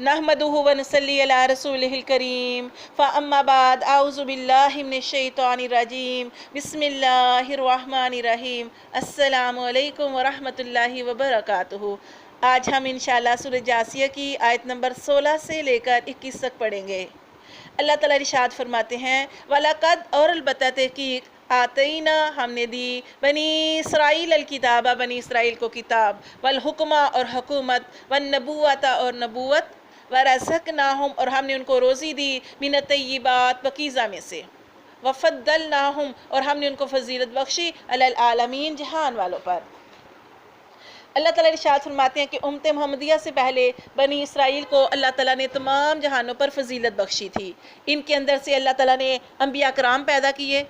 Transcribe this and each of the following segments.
نحمدہ و نصلی علی رسولہ الکریم فاما بعد اعوذ باللہ من الشیطان الرجیم بسم اللہ الرحمن الرحیم السلام علیکم ورحمۃ اللہ وبرکاتہ۔ آج ہم انشاءاللہ سورہ جاثیہ کی آیت نمبر 16 سے لے کر 21 تک پڑھیں گے۔ اللہ تعالیٰ ارشاد فرماتے ہیں وَلَقَدْ اور البتہ تحقیق آتینا ہم نے دی بنی اسرائیل الکتابہ بنی اسرائیل کو کتاب والحکمہ اور حکومت والنبوۃ اور نبوت ورزقناہم اور ہم نے ان کو روزی دی من الطیبات پاکیزہ میں سے وفضلناہم اور ہم نے ان کو فضیلت بخشی علی العالمین جہان والوں پر۔ اللہ تعالیٰ ارشاد فرماتے ہیں کہ امت محمدیہ سے پہلے بنی اسرائیل کو اللہ تعالیٰ نے تمام جہانوں پر فضیلت بخشی تھی۔ ان کے اندر سے اللہ تعالیٰ نے انبیاء کرام پیدا کیے،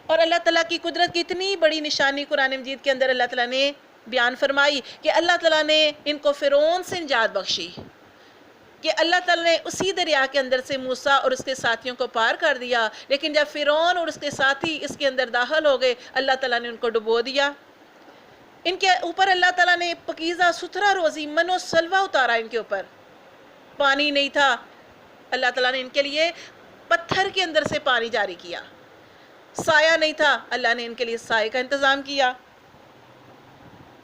اور اللہ تعالیٰ کی قدرت کی اتنی بڑی نشانی قرآن مجید کے اندر اللہ تعالیٰ نے بیان فرمائی کہ اللہ تعالیٰ نے ان کو فرعون سے نجات بخشی، کہ اللہ تعالیٰ نے اسی دریا کے اندر سے موسیٰ اور اس کے ساتھیوں کو پار کر دیا، لیکن جب فرعون اور اس کے ساتھی اس کے اندر داخل ہو گئے اللہ تعالیٰ نے ان کو ڈبو دیا۔ ان کے اوپر اللہ تعالیٰ نے پاکیزہ ستھرا روزی من و سلوہ اتارا، ان کے اوپر پانی نہیں تھا، اللہ تعالیٰ نے ان کے لیے پتھر کے اندر سے پانی جاری کیا، سایہ نہیں تھا اللہ نے ان کے لیے سائے کا انتظام کیا۔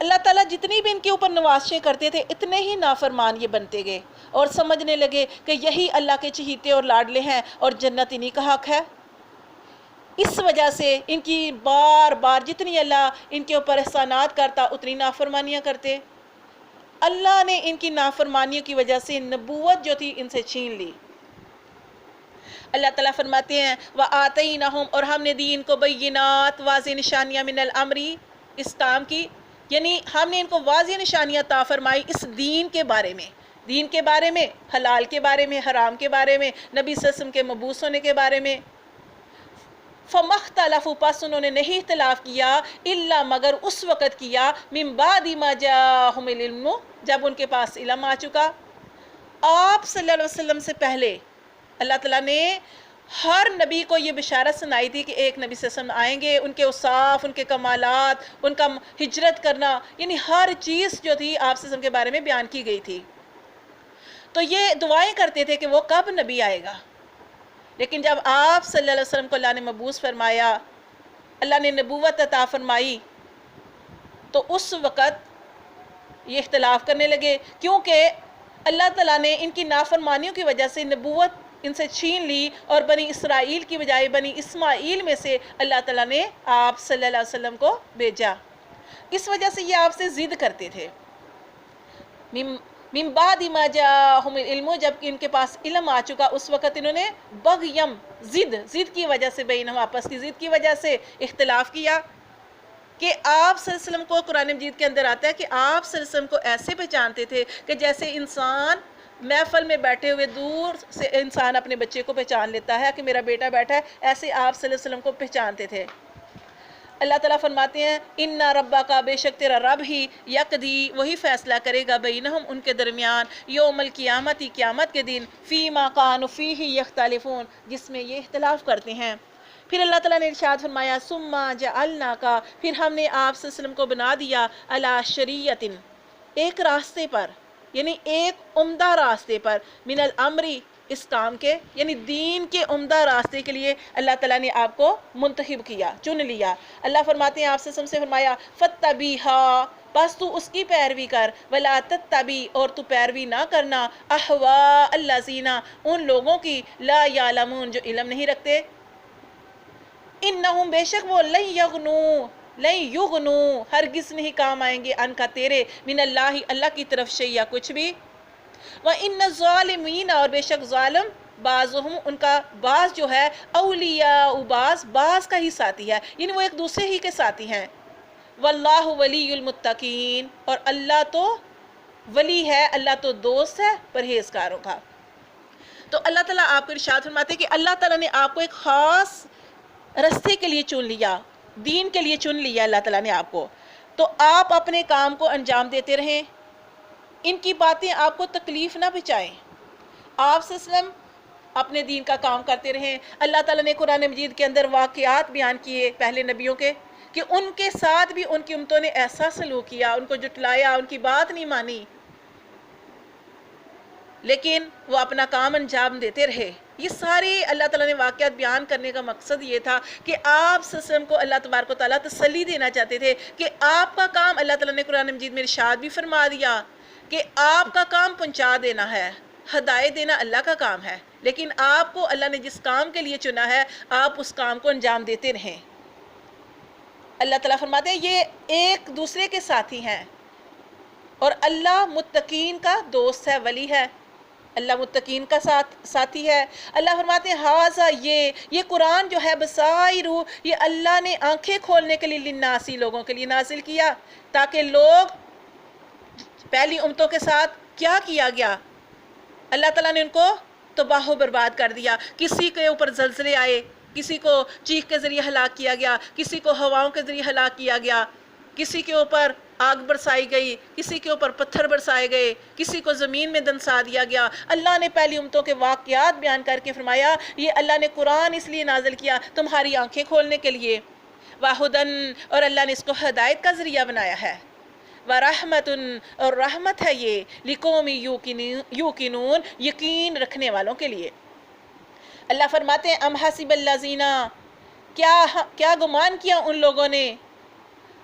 اللہ تعالیٰ جتنی بھی ان کے اوپر نوازشیں کرتے تھے اتنے ہی نافرمان یہ بنتے گئے اور سمجھنے لگے کہ یہی اللہ کے چہیتے اور لاڈلے ہیں اور جنت انہی کا حق ہے۔ اس وجہ سے ان کی بار بار جتنی اللہ ان کے اوپر احسانات کرتا اتنی نافرمانیاں کرتے۔ اللہ نے ان کی نافرمانیوں کی وجہ سے نبوت جو تھی ان سے چھین لی۔ اللہ تعالیٰ فرماتے ہیں وَآتَيْنَهُمْ اور ہم نے دی ان کو بینات واضح نشانیاں من الامری اس کام کی، یعنی ہم نے ان کو واضح نشانیاں عطا فرمائی اس دین کے بارے میں، دین کے بارے میں، حلال کے بارے میں، حرام کے بارے میں، نبی صلی اللہ علیہ وسلم کے مبعوث ہونے کے بارے میں۔ فَمَخْتَلَفُوا پس انہوں نے نہیں اختلاف کیا الا مگر اس وقت کیا من بعد ما جاءہم العلم جب ان کے پاس علم آ چکا۔ آپ صلی اللہ علیہ وسلم سے پہلے اللہ تعالیٰ نے ہر نبی کو یہ بشارت سنائی تھی کہ ایک نبی صلی اللہ علیہ وسلم آئیں گے، ان کے اوصاف، ان کے کمالات، ان کا ہجرت کرنا، یعنی ہر چیز جو تھی آپ صلی اللہ علیہ وسلم کے بارے میں بیان کی گئی تھی۔ تو یہ دعائیں کرتے تھے کہ وہ کب نبی آئے گا، لیکن جب آپ صلی اللہ علیہ وسلم کو اللہ نے مبعوث فرمایا، اللہ نے نبوت عطا فرمائی، تو اس وقت یہ اختلاف کرنے لگے، کیونکہ اللہ تعالیٰ نے ان کی نافرمانیوں کی وجہ سے نبوت ان سے چھین لی اور بنی اسرائیل کی بجائے بنی اسماعیل میں سے اللہ تعالیٰ نے آپ صلی اللہ علیہ وسلم کو بھیجا۔ اس وجہ سے یہ آپ سے ضد کرتے تھے۔ من بعد ما جاءہم العلم جب کہ ان کے پاس علم آ چکا اس وقت انہوں نے بغیم ضد کی وجہ سے بینہم آپس کی ضد کی وجہ سے اختلاف کیا کہ آپ صلی اللہ علیہ وسلم کو قرآن مجید کے اندر آتا ہے کہ آپ صلی اللہ علیہ وسلم کو ایسے پہچانتے تھے کہ جیسے انسان محفل میں بیٹھے ہوئے دور سے انسان اپنے بچے کو پہچان لیتا ہے کہ میرا بیٹا بیٹھا ہے، ایسے آپ صلی اللہ علیہ وسلم کو پہچانتے تھے۔ اللہ تعالیٰ فرماتے ہیں اِنَّ رَبَّكَ بے شک تیرا رب ہی یقدی وہی فیصلہ کرے گا بینہم ان کے درمیان یوم القیامت قیامت کے دن فیما کانوا فیہ یختلفون جس میں یہ اختلاف کرتے ہیں۔ پھر اللہ تعالیٰ نے ارشاد فرمایا ثم جعلناک پھر ہم نے آپ صلی اللہ علیہ وسلم کو بنا دیا علی شریعت ایک راستے پر، یعنی ایک عمدہ راستے پر من الامری اس کام کے، یعنی دین کے عمدہ راستے کے لیے اللہ تعالیٰ نے آپ کو منتخب کیا، چن لیا۔ اللہ فرماتے ہیں آپ سے فرمایا فَاتَّبِعْهَا بس تو اس کی پیروی کر وَلَا تَتَّبِعْ اور تو پیروی نہ کرنا احواء الذین ان لوگوں کی لا یعلمون جو علم نہیں رکھتے، انہم بے شک وہ لن یغنوا ہرگز نہیں کام آئیں گے ان کا تیرے من اللہ کی طرف شیئا کچھ بھی، وَإِنَّ الظَّالِمِينَ اور بے شک ظالم بعضهم ان کا بعض جو ہے اولیاء بعض کا ہی ساتھی ہے، یعنی وہ ایک دوسرے ہی کے ساتھی ہیں۔ وَاللَّهُ وَلِيُّ الْمُتَّقِينَ اور اللہ تو ولی ہے، اللہ تو دوست ہے پرہیزگاروں کا۔ تو اللہ تعالیٰ آپ کو ارشاد فرماتے کہ اللہ تعالیٰ نے آپ کو ایک خاص رستے کے لیے چن لیا، دین کے لیے چن لیا اللہ تعالیٰ نے آپ کو، تو آپ اپنے کام کو انجام دیتے رہیں، ان کی باتیں آپ کو تکلیف نہ پہنچائیں، آپ صلی اللہ علیہ وسلم اپنے دین کا کام کرتے رہیں۔ اللہ تعالیٰ نے قرآن مجید کے اندر واقعات بیان کیے پہلے نبیوں کے کہ ان کے ساتھ بھی ان کی امتوں نے ایسا سلوک کیا، ان کو جٹلایا، ان کی بات نہیں مانی۔ لیکن وہ اپنا کام انجام دیتے رہے۔ یہ سارے اللہ تعالیٰ نے واقعات بیان کرنے کا مقصد یہ تھا کہ آپ صلی اللہ علیہ وسلم کو اللہ تبارک و تعالیٰ تسلی دینا چاہتے تھے کہ آپ کا کام، اللہ تعالیٰ نے قرآن مجید میں ارشاد بھی فرما دیا کہ آپ کا کام پہنچا دینا ہے، ہدایت دینا اللہ کا کام ہے، لیکن آپ کو اللہ نے جس کام کے لیے چنا ہے آپ اس کام کو انجام دیتے رہیں۔ اللہ تعالیٰ فرماتے ہیں یہ ایک دوسرے کے ساتھی ہیں، اور اللہ متقین کا دوست ہے، ولی ہے، اللہ متقین کا ساتھی ہے۔ اللہ فرماتے ہیں ہاذا، یہ قرآن جو ہے بصائر، یہ اللہ نے آنکھیں کھولنے کے لیے للناسی، لوگوں کے لیے نازل کیا، تاکہ لوگ، پہلی امتوں کے ساتھ کیا کیا گیا، اللہ تعالیٰ نے ان کو تباہ و برباد کر دیا، کسی کے اوپر زلزلے آئے، کسی کو چیخ کے ذریعے ہلاک کیا گیا، کسی کو ہواؤں کے ذریعے ہلاک کیا گیا، کسی کے اوپر آگ برسائی گئی، کسی کے اوپر پتھر برسائے گئے، کسی کو زمین میں دنسا دیا گیا۔ اللہ نے پہلی امتوں کے واقعات بیان کر کے فرمایا یہ اللہ نے قرآن اس لیے نازل کیا تمہاری آنکھیں کھولنے کے لیے، وَہُدًا، اور اللہ نے اس کو ہدایت کا ذریعہ بنایا ہے، وَرَحْمَةٌ، اور رحمت ہے یہ، لِقَوْمٍ یُوقِنُونَ، یقین رکھنے والوں کے لیے۔ اللہ فرماتے ہیں ام حسب الذین، کیا گمان کیا ان لوگوں نے،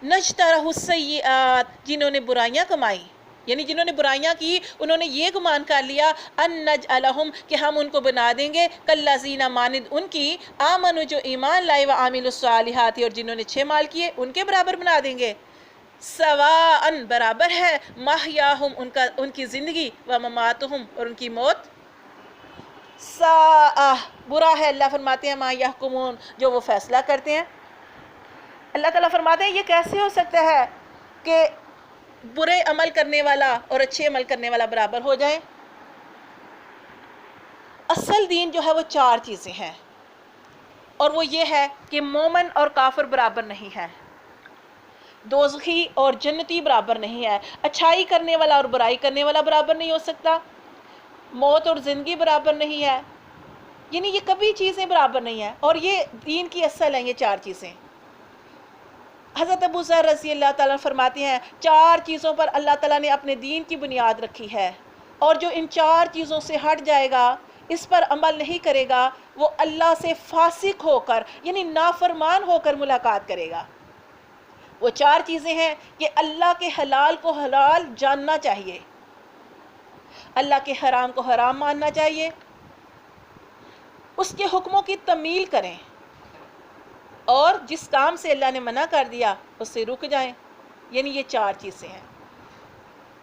نجترحوا السیئات، جنہوں نے برائیاں کمائی، یعنی جنہوں نے برائیاں کی انہوں نے یہ گمان کر لیا ان نجعلہم، کہ ہم ان کو بنا دیں گے کالذین، مانند ان کی، آمنوا، جو ایمان لائے، وعاملوا الصالحات، اور جنہوں نے اچھے مال کیے ان کے برابر بنا دیں گے، سواء، برابر ہے، محیاہم، ان کی زندگی، ومماتہم، اور ان کی موت، ساء، برا ہے، اللہ فرماتے ہیں ما یحکمون، جو وہ فیصلہ کرتے ہیں۔ اللہ تعالیٰ فرماتے ہیں یہ کیسے ہو سکتا ہے کہ برے عمل کرنے والا اور اچھے عمل کرنے والا برابر ہو جائیں؟ اصل دین جو ہے وہ 4 چیزیں ہیں، اور وہ یہ ہے کہ مومن اور کافر برابر نہیں ہے، دوزخی اور جنتی برابر نہیں ہے، اچھائی کرنے والا اور برائی کرنے والا برابر نہیں ہو سکتا، موت اور زندگی برابر نہیں ہے، یعنی یہ کبھی چیزیں برابر نہیں ہیں، اور یہ دین کی اصل ہیں یہ 4 چیزیں۔ حضرت ابو ذر رضی اللہ تعالیٰ فرماتے ہیں 4 چیزوں پر اللہ تعالیٰ نے اپنے دین کی بنیاد رکھی ہے، اور جو ان 4 چیزوں سے ہٹ جائے گا، اس پر عمل نہیں کرے گا، وہ اللہ سے فاسق ہو کر، یعنی نافرمان ہو کر ملاقات کرے گا۔ وہ 4 چیزیں ہیں کہ اللہ کے حلال کو حلال جاننا چاہیے، اللہ کے حرام کو حرام ماننا چاہیے، اس کے حکموں کی تعمیل کریں، اور جس کام سے اللہ نے منع کر دیا اس سے رک جائیں، یعنی یہ 4 چیزیں ہیں۔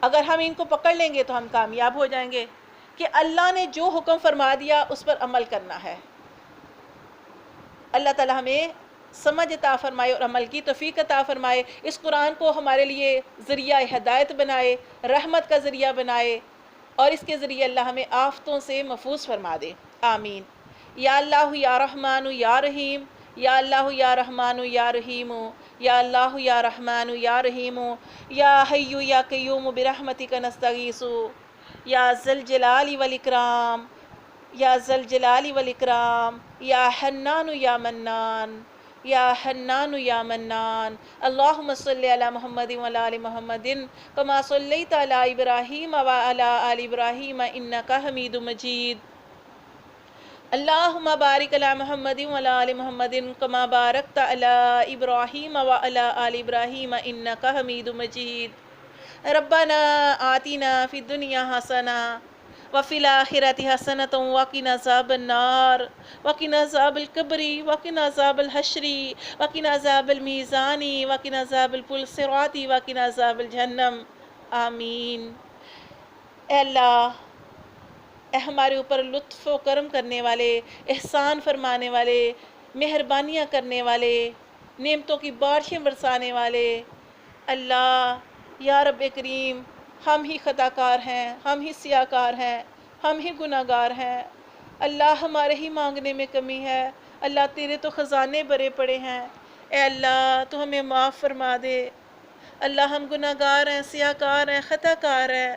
اگر ہم ان کو پکڑ لیں گے تو ہم کامیاب ہو جائیں گے کہ اللہ نے جو حکم فرما دیا اس پر عمل کرنا ہے۔ اللہ تعالیٰ ہمیں سمجھ عطا فرمائے اور عمل کی توفیق عطا فرمائے، اس قرآن کو ہمارے لیے ذریعہ ہدایت بنائے، رحمت کا ذریعہ بنائے، اور اس کے ذریعے اللہ ہمیں آفتوں سے محفوظ فرما دے، آمین۔ یا اللہ یا رحمان یا رحیم، یا اللہ یا رحمان یا رحیم، یا اللہ یا رحمان یا رحیم، یا حی یا قیوم برحمتک نستغیث، یا ذی الجلال والاکرام، یا ذی الجلال والاکرام، یا حنان یا منان، یا حنان یا منان، اللہم صلی علی محمد وعلی آل محمد کما صلیت علی ابراہیم وعلی آل ابراہیم انکا حمید مجید، اللہم بارک علی محمد وعلی آل محمد کما بارکت علی ابراہیم وعلی آل ابراہیم انکا حمید مجید، ربنا آتنا فی الدنیا حسنہ وفی الآخرۃ حسنۃ وقنا عذاب النار وقنا عذاب القبر وقنا عذاب الحشر وقنا عذاب المیزان وقنا عذاب الصراط وقنا عذاب الجہنم، آمین۔ اے اللہ، اے ہمارے اوپر لطف و کرم کرنے والے، احسان فرمانے والے، مہربانیاں کرنے والے، نعمتوں کی بارشیں برسانے والے، اللہ یا رب کریم، ہم ہی خطا کار ہیں، ہم ہی سیاہ کار ہیں، ہم ہی گناہ گار ہیں، اللہ ہمارے ہی مانگنے میں کمی ہے، اللہ تیرے تو خزانے بھرے پڑے ہیں، اے اللہ تو ہمیں معاف فرما دے، اللہ ہم گناہ گار ہیں، سیاہ کار ہیں، خطا کار ہیں،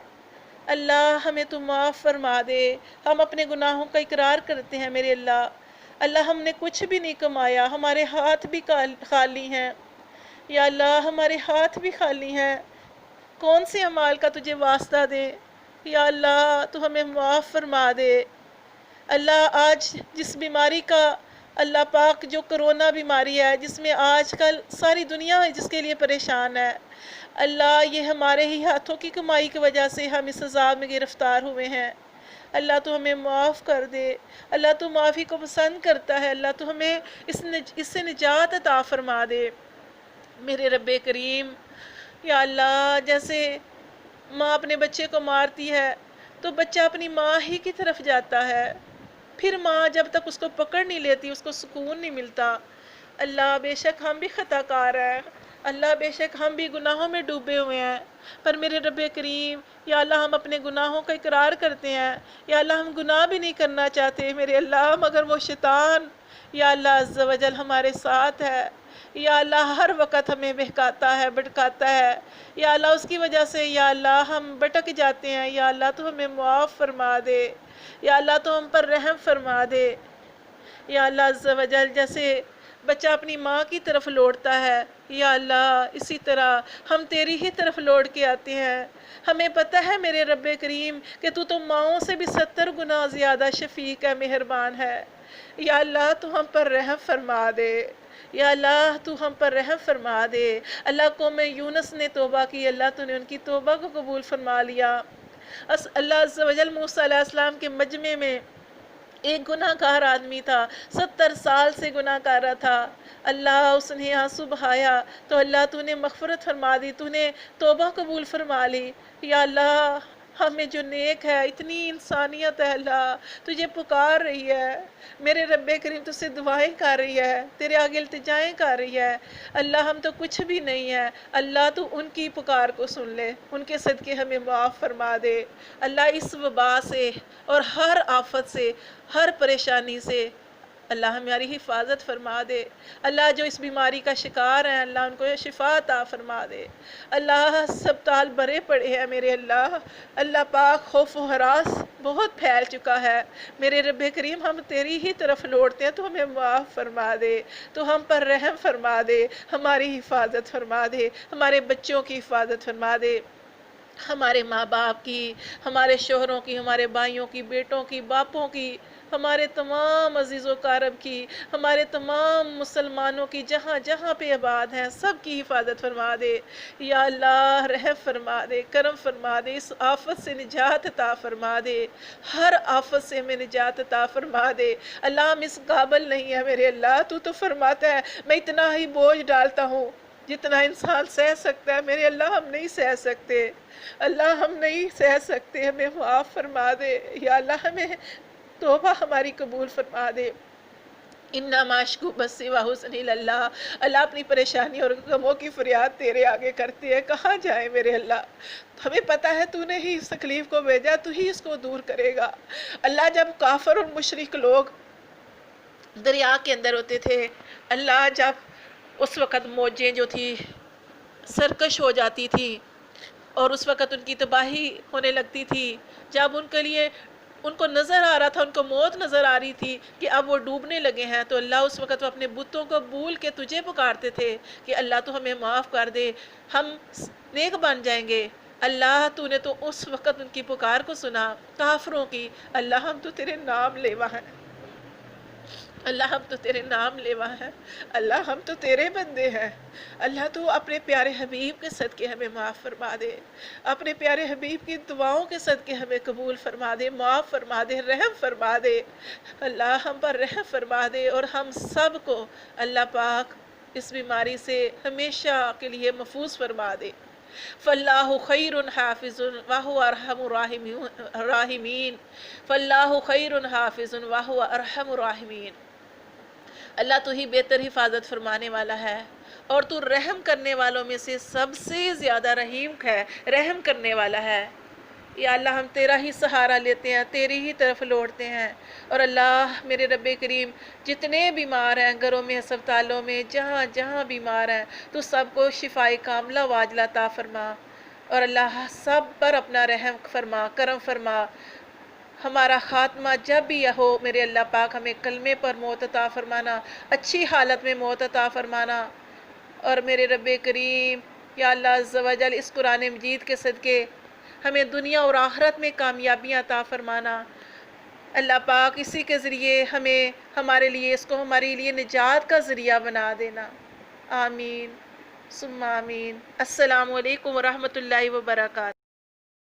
اللہ ہمیں تو معاف فرما دے، ہم اپنے گناہوں کا اقرار کرتے ہیں میرے اللہ ہم نے کچھ بھی نہیں کمایا، ہمارے ہاتھ بھی خالی ہیں، یا اللہ ہمارے ہاتھ بھی خالی ہیں، کون سے اعمال کا تجھے واسطہ دیں، یا اللہ تو ہمیں معاف فرما دے۔ اللہ آج جس بیماری کا اللہ پاک جو کرونا بیماری ہے جس میں آج کل ساری دنیا ہے جس کے لیے پریشان ہے، اللہ یہ ہمارے ہی ہاتھوں کی کمائی کی وجہ سے ہم اس عذاب میں گرفتار ہوئے ہیں۔ اللہ تو ہمیں معاف کر دے، اللہ تو معافی کو پسند کرتا ہے، اللہ تو ہمیں اس سے نجات عطا فرما دے میرے رب کریم۔ یا اللہ جیسے ماں اپنے بچے کو مارتی ہے تو بچہ اپنی ماں ہی کی طرف جاتا ہے، پھر ماں جب تک اس کو پکڑ نہیں لیتی اس کو سکون نہیں ملتا۔ اللہ بے شک ہم بھی خطا کار ہیں، اللہ بے شک ہم بھی گناہوں میں ڈوبے ہوئے ہیں، پر میرے رب کریم یا اللہ ہم اپنے گناہوں کا اقرار کرتے ہیں، یا اللہ ہم گناہ بھی نہیں کرنا چاہتے میرے اللہ، مگر وہ شیطان یا اللہ عز و جل ہمارے ساتھ ہے، یا اللہ ہر وقت ہمیں بہکاتا ہے بھٹکاتا ہے، یا اللہ اس کی وجہ سے یا اللہ ہم بھٹک جاتے ہیں، یا اللہ تو ہمیں معاف فرما دے، یا اللہ تو ہم پر رحم فرما دے۔ یا اللہ عز و جل جیسے بچہ اپنی ماں کی طرف لوٹتا ہے، یا اللہ اسی طرح ہم تیری ہی طرف لوٹ کے آتے ہیں۔ ہمیں پتہ ہے میرے رب کریم کہ تو ماؤں سے بھی 70 گنا زیادہ شفیق ہے، مہربان ہے۔ یا اللہ تو ہم پر رحم فرما دے، یا اللہ تو ہم پر رحم فرما دے۔ اللہ قوم یونس نے توبہ کی، اللہ تو نے ان کی توبہ کو قبول فرما لیا۔ اللہ عز و جل موسیٰ علیہ السلام کے مجمع میں ایک گناہ گار آدمی تھا، 70 سال سے گناہ کر رہا تھا، اللہ اس نے آنسو بہایا تو اللہ تو نے مغفرت فرما دی، تو نے توبہ قبول فرما لی۔ یا اللہ ہمیں جو نیک ہے اتنی انسانیت ہے، اللہ تجھے پکار رہی ہے، میرے رب کریم تجھ سے دعائیں کر رہی ہے، تیرے آگے التجائیں کر رہی ہے، اللہ ہم تو کچھ بھی نہیں ہے، اللہ تو ان کی پکار کو سن لے، ان کے صدقے ہمیں معاف فرما دے۔ اللہ اس وبا سے اور ہر آفت سے ہر پریشانی سے اللہ ہماری حفاظت فرما دے۔ اللہ جو اس بیماری کا شکار ہیں اللہ ان کو شفا عطا فرما دے۔ اللہ ہسپتال بھرے پڑے ہیں میرے اللہ، اللہ پاک خوف و ہراس بہت پھیل چکا ہے، میرے رب کریم ہم تیری ہی طرف لوٹتے ہیں، تو ہمیں معاف فرما دے، تو ہم پر رحم فرما دے، ہماری حفاظت فرما دے، ہمارے بچوں کی حفاظت فرما دے، ہمارے ماں باپ کی، ہمارے شوہروں کی، ہمارے بھائیوں کی، بیٹوں کی، باپوں کی، ہمارے تمام عزیز و اقارب کی، ہمارے تمام مسلمانوں کی جہاں جہاں پہ آباد ہیں سب کی حفاظت فرما دے۔ یا اللہ رحم فرما دے، کرم فرما دے، اس آفت سے نجات عطا فرما دے، ہر آفت سے ہمیں نجات عطا فرما دے۔ اللہ ہم اس قابل نہیں ہیں میرے اللہ، تو فرماتا ہے میں اتنا ہی بوجھ ڈالتا ہوں جتنا انسان سہ سکتا ہے، میرے اللہ ہم نہیں سہ سکتے، اللہ ہم نہیں سہ سکتے، ہمیں معاف فرما دے، یا اللہ ہمیں توبہ ہماری قبول فرما دے۔ انما اشکو بثی وحزن الی اللہ، اللہ اپنی پریشانی اور غموں کی فریاد تیرے آگے کرتے ہیں، کہاں جائیں میرے اللہ، ہمیں پتہ ہے تو نے ہی اس تکلیف کو بھیجا، تو ہی اس کو دور کرے گا۔ اللہ جب کافر اور مشرک لوگ دریا کے اندر ہوتے تھے، اللہ جب اس وقت موجیں جو تھی سرکش ہو جاتی تھی اور اس وقت ان کی تباہی ہونے لگتی تھی، جب ان کے لیے ان کو نظر آ رہا تھا، ان کو موت نظر آ رہی تھی کہ اب وہ ڈوبنے لگے ہیں، تو اللہ اس وقت وہ اپنے بتوں کو بھول کے تجھے پکارتے تھے کہ اللہ تو ہمیں معاف کر دے، ہم نیک بن جائیں گے۔ اللہ تو نے تو اس وقت ان کی پکار کو سنا، کافروں کی، اللہ ہم تو تیرے نام لیوا ہیں، اللہ ہم تو تیرے نام لیوا ہیں، اللہ ہم تو تیرے بندے ہیں، اللہ تو اپنے پیارے حبیب کے صدقے ہمیں معاف فرما دے، اپنے پیارے حبیب کی دعاؤں کے صدقے ہمیں قبول فرما دے، معاف فرما دے، رحم فرما دے، اللہ ہم پر رحم فرما دے، اور ہم سب کو اللہ پاک اس بیماری سے ہمیشہ کے لیے محفوظ فرما دے۔ فاللہ خیر حافظ وہو ارحم الراحمین، فاللہ خیر حافظ وہو ارحم الراحمین۔ اللہ تو ہی بہتر حفاظت فرمانے والا ہے، اور تو رحم کرنے والوں میں سے سب سے زیادہ رحیم ہے، رحم کرنے والا ہے۔ یا اللہ ہم تیرا ہی سہارا لیتے ہیں، تیری ہی طرف لوٹتے ہیں، اور اللہ میرے رب کریم جتنے بیمار ہیں گھروں میں، ہسپتالوں میں، جہاں جہاں بیمار ہیں، تو سب کو شفائے کاملہ واجلہ عطا فرما، اور اللہ سب پر اپنا رحم فرما، کرم فرما۔ ہمارا خاتمہ جب بھی یہ ہو میرے اللہ پاک ہمیں کلمے پر موت عطا فرمانا، اچھی حالت میں موت عطا فرمانا، اور میرے رب کریم یا اللہ عز و جل اس قرآن مجید کے صدقے ہمیں دنیا اور آخرت میں کامیابیاں عطا فرمانا۔ اللہ پاک اسی کے ذریعے ہمیں ہمارے لیے اس کو ہمارے لیے نجات کا ذریعہ بنا دینا۔ آمین ثم آمین۔ السلام علیکم ورحمۃ اللہ وبرکاتہ۔